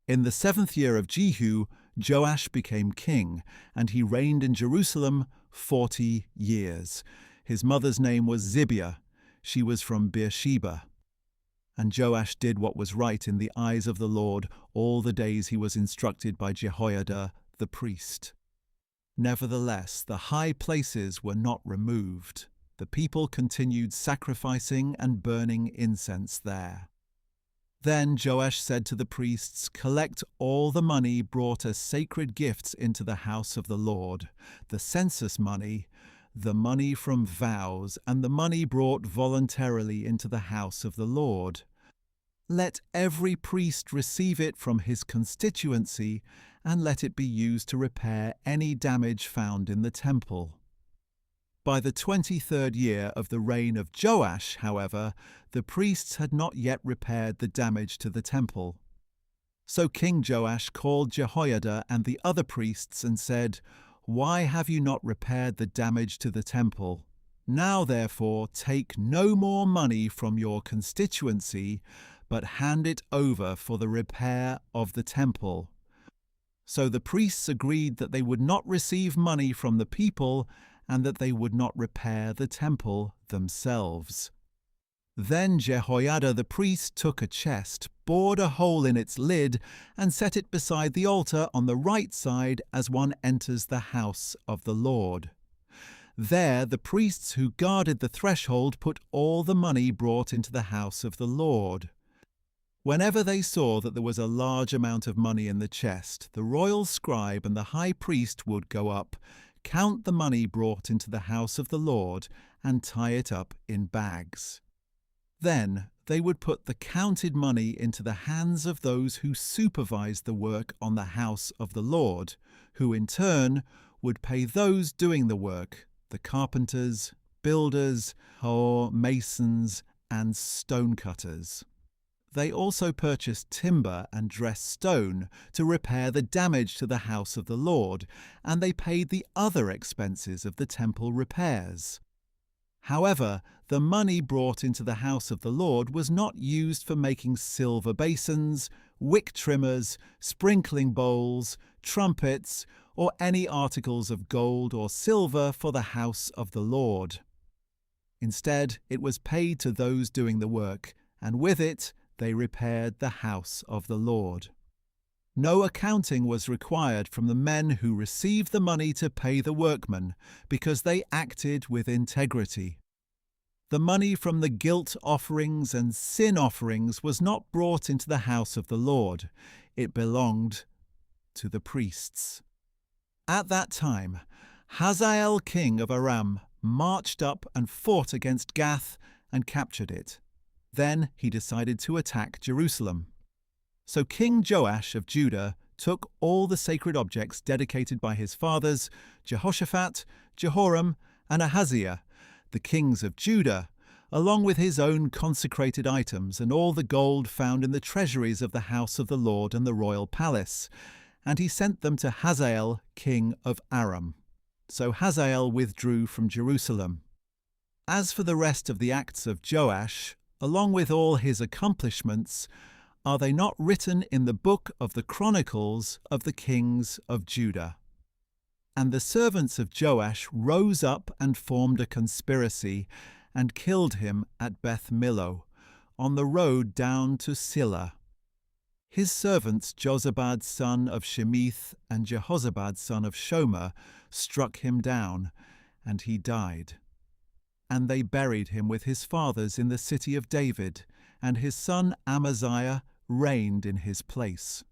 In the 7th year of Jehu, Joash became king, and he reigned in Jerusalem 40 years. His mother's name was Zibiah. She was from Beersheba. And Joash did what was right in the eyes of the Lord all the days he was instructed by Jehoiada the priest. Nevertheless, the high places were not removed. The people continued sacrificing and burning incense there. Then Joash said to the priests, "Collect all the money brought as sacred gifts into the house of the Lord, the census money, the money from vows, and the money brought voluntarily into the house of the Lord. Let every priest receive it from his constituency, and let it be used to repair any damage found in the temple." By the 23rd year of the reign of Joash, however, the priests had not yet repaired the damage to the temple. So King Joash called Jehoiada and the other priests and said, "Why have you not repaired the damage to the temple? Now, therefore, take no more money from your constituency, but hand it over for the repair of the temple." So the priests agreed that they would not receive money from the people and that they would not repair the temple themselves. Then Jehoiada the priest took a chest, bored a hole in its lid, and set it beside the altar on the right side as one enters the house of the Lord. There the priests who guarded the threshold put all the money brought into the house of the Lord. Whenever they saw that there was a large amount of money in the chest, the royal scribe and the high priest would go up, count the money brought into the house of the Lord, and tie it up in bags. Then they would put the counted money into the hands of those who supervised the work on the house of the Lord, who in turn would pay those doing the work, the carpenters, builders, or masons, and stonecutters. They also purchased timber and dressed stone to repair the damage to the house of the Lord, and they paid the other expenses of the temple repairs. However, the money brought into the house of the Lord was not used for making silver basins, wick trimmers, sprinkling bowls, trumpets, or any articles of gold or silver for the house of the Lord. Instead, it was paid to those doing the work, and with it they repaired the house of the Lord. No accounting was required from the men who received the money to pay the workmen, because they acted with integrity. The money from the guilt offerings and sin offerings was not brought into the house of the Lord. It belonged to the priests. At that time, Hazael king of Aram marched up and fought against Gath and captured it. Then he decided to attack Jerusalem. So King Joash of Judah took all the sacred objects dedicated by his fathers, Jehoshaphat, Jehoram, and Ahaziah, the kings of Judah, along with his own consecrated items and all the gold found in the treasuries of the house of the Lord and the royal palace, and he sent them to Hazael, king of Aram. So Hazael withdrew from Jerusalem. As for the rest of the acts of Joash, along with all his accomplishments, are they not written in the book of the Chronicles of the kings of Judah? And the servants of Joash rose up and formed a conspiracy, and killed him at Beth Millo, on the road down to Silla. His servants Jozabad son of Shemith and Jehozabad son of Shomer struck him down, and he died. And they buried him with his fathers in the city of David, and his son Amaziah reigned in his place.